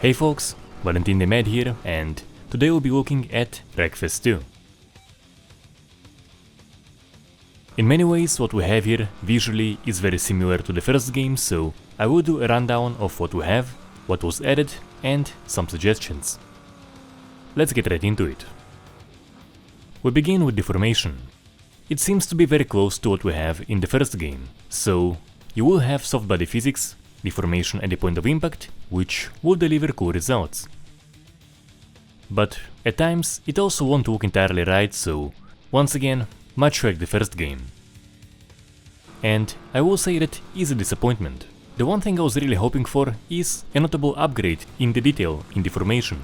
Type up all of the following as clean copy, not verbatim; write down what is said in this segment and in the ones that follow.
Hey folks, Valentin the Mad here, and today we'll be looking at Wreckfest 2. In many ways what we have here visually is very similar to the first game, so I will do a rundown of what we have, what was added, and some suggestions. Let's get right into it. We begin with Deformation. It seems to be very close to what we have in the first game, so you will have soft body physics, deformation at the point of impact, which will deliver cool results. But at times it also won't look entirely right, so once again, much like the first game. And I will say that is a disappointment. The one thing I was really hoping for is a notable upgrade in the detail in deformation.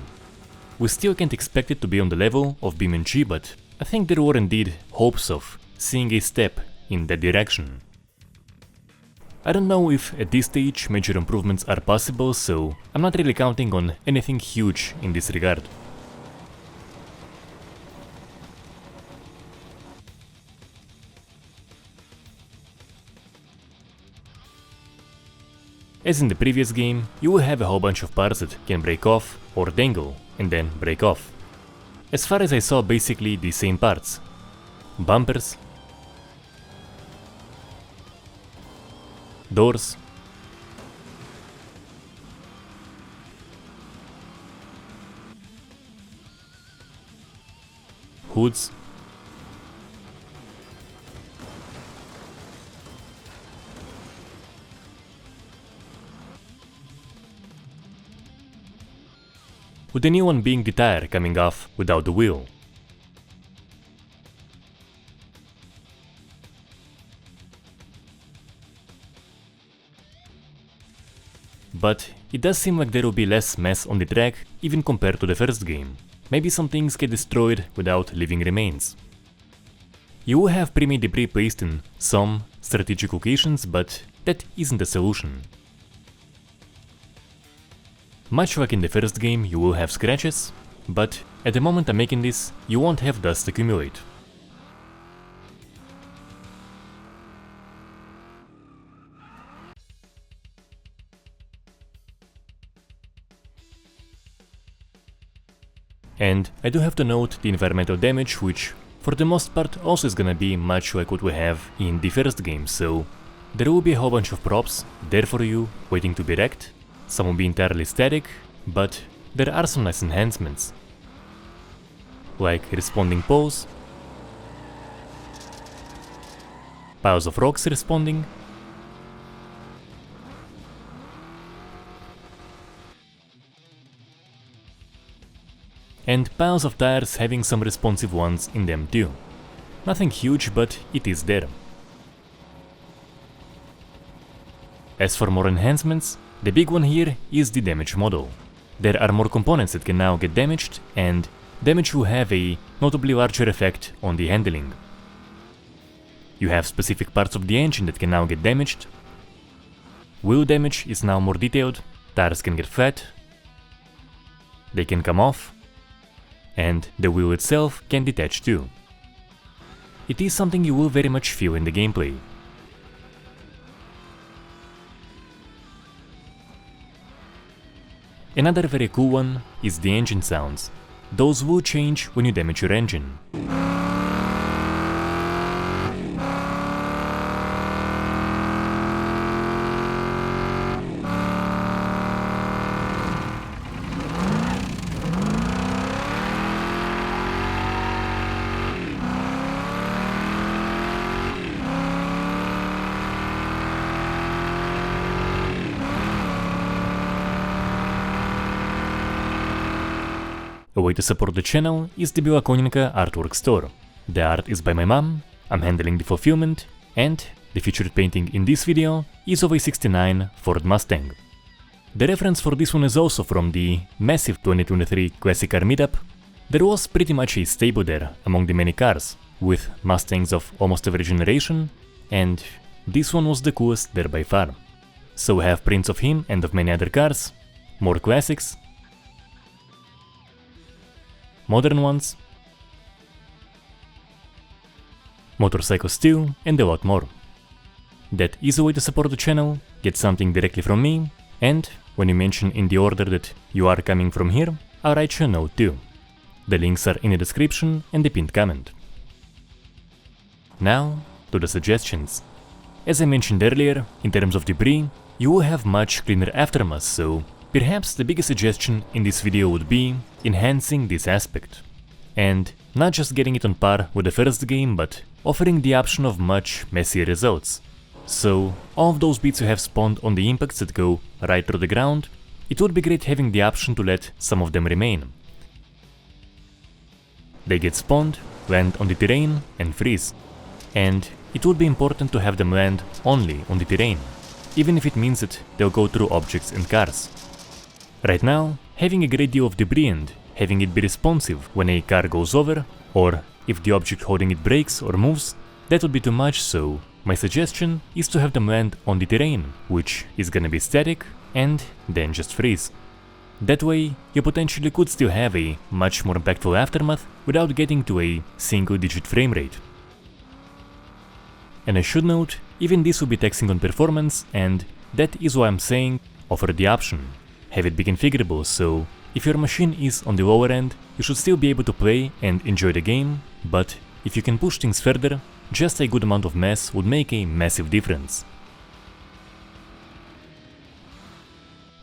We still can't expect it to be on the level of BeamNG, but I think there were indeed hopes of seeing a step in that direction. I don't know if at this stage major improvements are possible, so I'm not really counting on anything huge in this regard. As in the previous game, you will have a whole bunch of parts that can break off or dangle and then break off. As far as I saw, basically the same parts. Bumpers, doors, hoods, with the new one being the tire coming off without the wheel. But it does seem like there will be less mess on the track even compared to the first game. Maybe some things get destroyed without leaving remains. You will have pre-made debris placed in some strategic locations, but that isn't a solution. Much like in the first game, you will have scratches, but at the moment I'm making this, you won't have dust accumulate. And I do have to note the environmental damage, which for the most part also is gonna be much like what we have in the first game, so there will be a whole bunch of props there for you, waiting to be wrecked. Some will be entirely static, but there are some nice enhancements, like responding poles, piles of rocks responding, and piles of tires having some responsive ones in them too. Nothing huge, but it is there. As for more enhancements, the big one here is the damage model. There are more components that can now get damaged, and damage will have a notably larger effect on the handling. You have specific parts of the engine that can now get damaged. Wheel damage is now more detailed, tires can get flat, they can come off, and the wheel itself can detach too. It is something you will very much feel in the gameplay. Another very cool one is the engine sounds. Those will change when you damage your engine. A way to support the channel is the Bila Koninka artwork store. The art is by my mom, I'm handling the fulfillment, and the featured painting in this video is of a '69 Ford Mustang. The reference for this one is also from the massive 2023 Classic Car Meetup. There was pretty much a stable there among the many cars, with Mustangs of almost every generation, and this one was the coolest there by far. So we have prints of him and of many other cars, more classics, modern ones, motorcycles too, and a lot more. That is a way to support the channel, get something directly from me, and when you mention in the order that you are coming from here, I'll write you a note too. The links are in the description and the pinned comment. Now to the suggestions. As I mentioned earlier, in terms of debris, you will have much cleaner aftermath, so perhaps the biggest suggestion in this video would be enhancing this aspect. And not just getting it on par with the first game, but offering the option of much messier results. So all of those bits you have spawned on the impacts that go right through the ground, it would be great having the option to let some of them remain. They get spawned, land on the terrain and freeze. And it would be important to have them land only on the terrain, even if it means that they'll go through objects and cars. Right now, having a great deal of debris and having it be responsive when a car goes over, or if the object holding it breaks or moves, that would be too much, so my suggestion is to have them land on the terrain, which is gonna be static, and then just freeze. That way, you potentially could still have a much more impactful aftermath without getting to a single-digit frame rate. And I should note, even this will be taxing on performance, and that is why I'm saying offer the option. Have it be configurable, so if your machine is on the lower end, you should still be able to play and enjoy the game, but if you can push things further, just a good amount of mass would make a massive difference.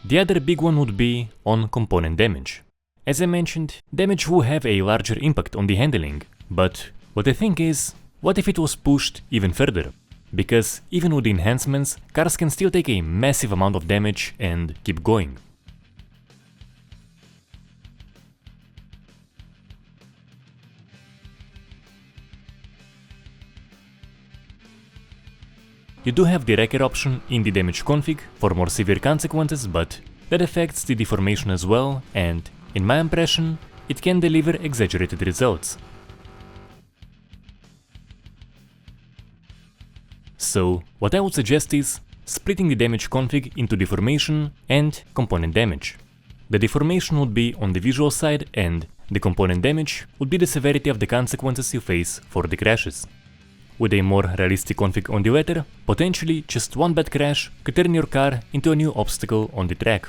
The other big one would be on component damage. As I mentioned, damage will have a larger impact on the handling, but what I think is, what if it was pushed even further? Because even with the enhancements, cars can still take a massive amount of damage and keep going. You do have the wrecker option in the damage config for more severe consequences, but that affects the deformation as well, and in my impression, it can deliver exaggerated results. So what I would suggest is splitting the damage config into deformation and component damage. The deformation would be on the visual side and the component damage would be the severity of the consequences you face for the crashes. With a more realistic config on the latter, potentially just one bad crash could turn your car into a new obstacle on the track.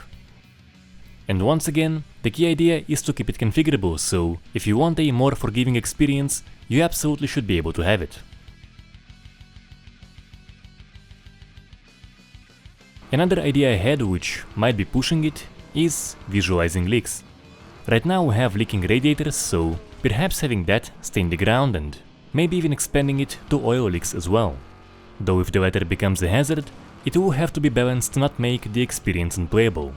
And once again, the key idea is to keep it configurable, so if you want a more forgiving experience, you absolutely should be able to have it. Another idea I had, which might be pushing it, is visualizing leaks. Right now we have leaking radiators, so perhaps having that stay in the ground and maybe even expanding it to oil leaks as well. Though if the latter becomes a hazard, it will have to be balanced to not make the experience unplayable.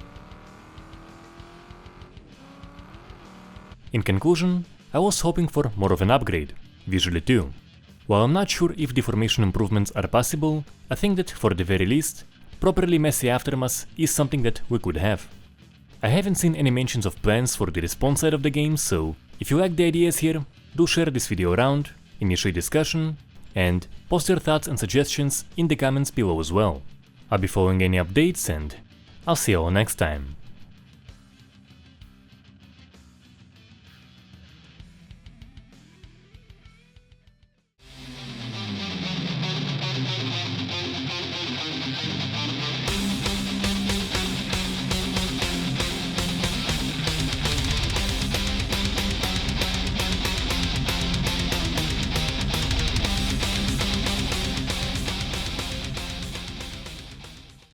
In conclusion, I was hoping for more of an upgrade, visually too. While I'm not sure if deformation improvements are possible, I think that for the very least, properly messy aftermath is something that we could have. I haven't seen any mentions of plans for the respawn side of the game, so if you like the ideas here, do share this video around, initiate discussion, and post your thoughts and suggestions in the comments below as well. I'll be following any updates and I'll see you all next time.